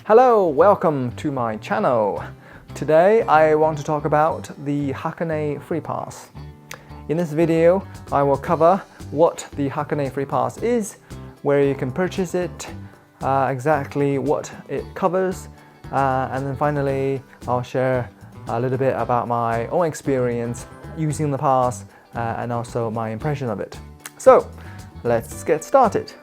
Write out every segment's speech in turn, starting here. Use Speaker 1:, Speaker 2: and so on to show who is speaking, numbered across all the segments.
Speaker 1: Hello, welcome to my channel. Today I want to talk about the Hakone Freepass. In this video, I will cover what the Hakone Freepass is, where you can purchase it, exactly what it covers, and then finally I'll share a little bit about my own experience using the pass and also my impression of it. So let's get started.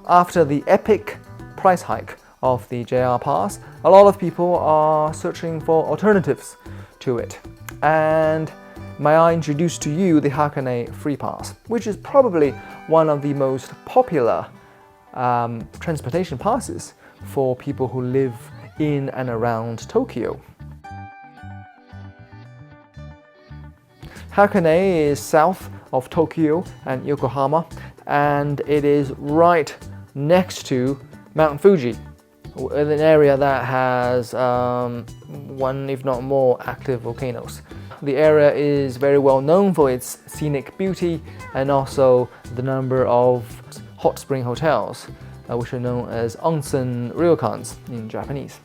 Speaker 1: After the epic price hike of the JR Pass, a lot of people are searching for alternatives to it. And may I introduce to you the Hakone Freepass, which is probably one of the most popular transportation passes for people who live in and around Tokyo. Hakone is south of Tokyo and Yokohama, and it is right next to Mount Fuji, an area that has one if not more active volcanoes. The area is very well known for its scenic beauty and also the number of hot spring hotels, which are known as onsen ryokans in Japanese.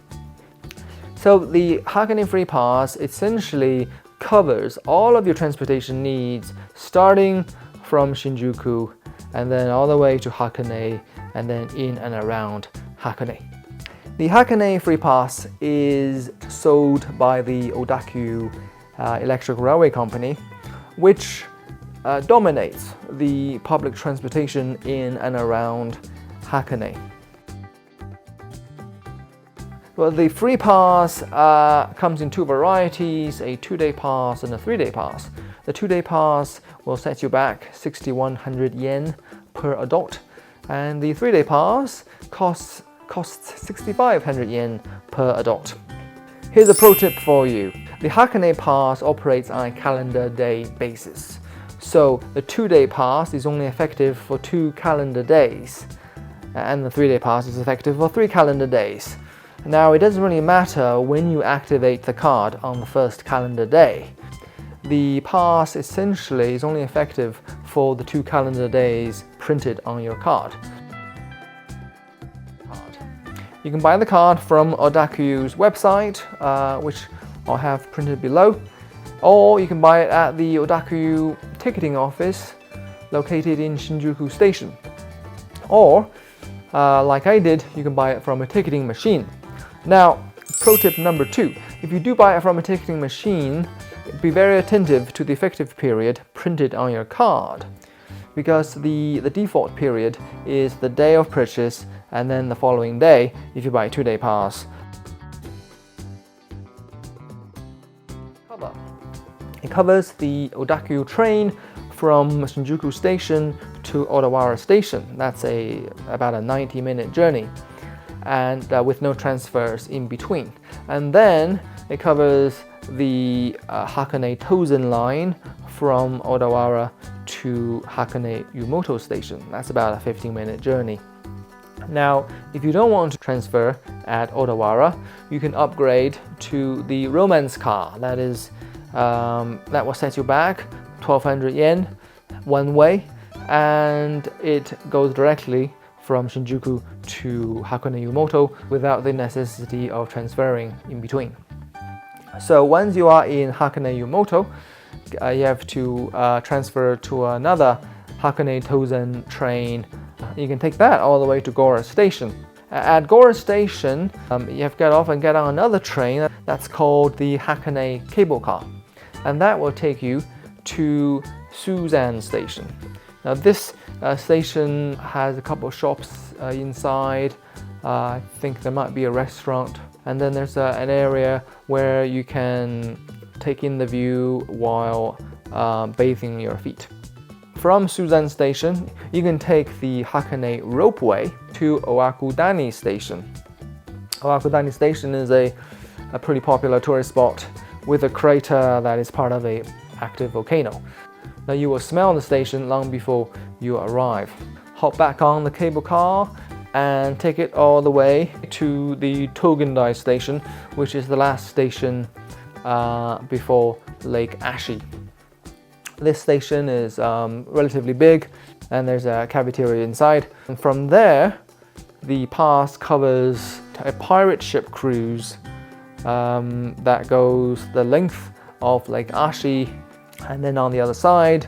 Speaker 1: So the Hakone Freepass essentially covers all of your transportation needs, starting from Shinjuku and then all the way to Hakone and then in and around Hakone. The Hakone Freepass is sold by the Odakyu Electric Railway Company, which dominates the public transportation in and around Hakone. Well, the free pass comes in two varieties, a 2-day pass and a 3-day pass. The 2-day pass will set you back 6,100 yen per adult, and the 3-day pass costs 6,500 yen per adult. Here's a pro tip for you. The Hakone Pass operates on a calendar day basis. So the 2-day pass is only effective for 2 calendar days, and the 3-day pass is effective for 3 calendar days. Now, it doesn't really matter when you activate the card on the first calendar day. The pass essentially is only effective for the 2 calendar days printed on your card. You can buy the card from Odakyu's website, which I'll have printed below, or you can buy it at the Odakyu ticketing office located in Shinjuku Station. Or, like I did, you can buy it from a ticketing machine. Now, pro tip number 2, if you do buy it from a ticketing machine, be very attentive to the effective period printed on your card, because the default period is the day of purchase and then the following day if you buy a 2-day pass. It covers the Odakyu train from Shinjuku Station to Odawara Station. That's about a 90-minute journey, and with no transfers in between. And then it covers the Hakone Tozen line from Odawara to Hakone Yumoto Station. That's about a 15-minute journey. Now, if you don't want to transfer at Odawara, you can upgrade to the romance car. That will set you back 1,200 yen one way, and it goes directly from Shinjuku to Hakone Yumoto without the necessity of transferring in between. So once you are in Hakone Yumoto, you have to transfer to another Hakone Tozen train. You can take that all the way to Gora Station. At Gora Station, you have to get off and get on another train that's called the Hakone Cable Car, and that will take you to Suzan Station. Now this station has a couple of shops inside. I think there might be a restaurant, and then there's an area where you can take in the view while bathing your feet. From Suzan Station, you can take the Hakone Ropeway to Owakudani Station. Owakudani Station is a pretty popular tourist spot with a crater that is part of an active volcano. Now you will smell the station long before you arrive. Hop back on the cable car and take it all the way to the Togendai Station, which is the last station before Lake Ashi. This station is relatively big, and there's a cafeteria inside. And from there, the pass covers a pirate ship cruise that goes the length of Lake Ashi, and then on the other side,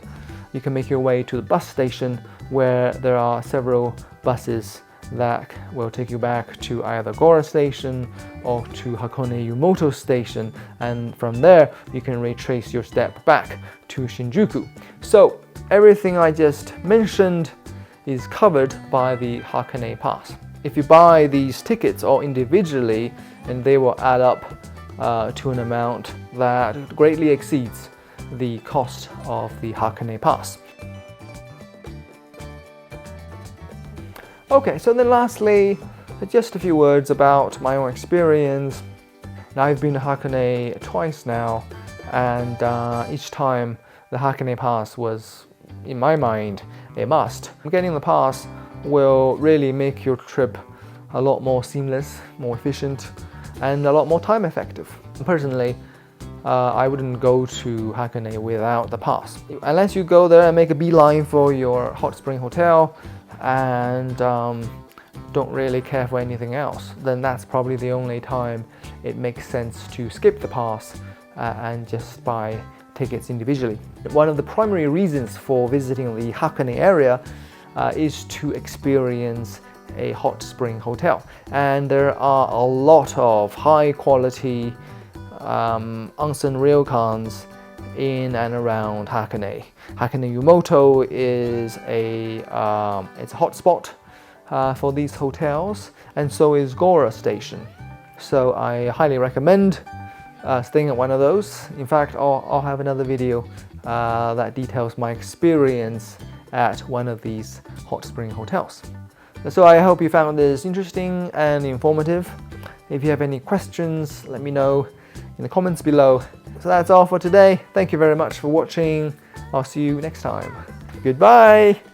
Speaker 1: you can make your way to the bus station where there are several buses that will take you back to either Gora Station or to Hakone Yumoto Station, and from there you can retrace your step back to Shinjuku. So everything I just mentioned is covered by the Hakone Pass. If you buy these tickets all individually, and they will add up to an amount that greatly exceeds the cost of the Hakone Pass. Okay, so then lastly, just a few words about my own experience. Now, I've been to Hakone twice now, and each time the Hakone Pass was, in my mind, a must. Getting the pass will really make your trip a lot more seamless, more efficient, and a lot more time effective. Personally, I wouldn't go to Hakone without the pass. Unless you go there and make a beeline for your hot spring hotel and don't really care for anything else, then that's probably the only time it makes sense to skip the pass and just buy tickets individually. One of the primary reasons for visiting the Hakone area is to experience a hot spring hotel, and there are a lot of high quality onsen ryokans in and around Hakone. Hakone Yumoto is it's a hot spot for these hotels, and so is Gora Station. So I highly recommend staying at one of those. In fact, I'll have another video that details my experience at one of these hot spring hotels. So I hope you found this interesting and informative. If you have any questions, let me know in the comments below. So that's all for today. Thank you very much for watching. I'll see you next time. Goodbye!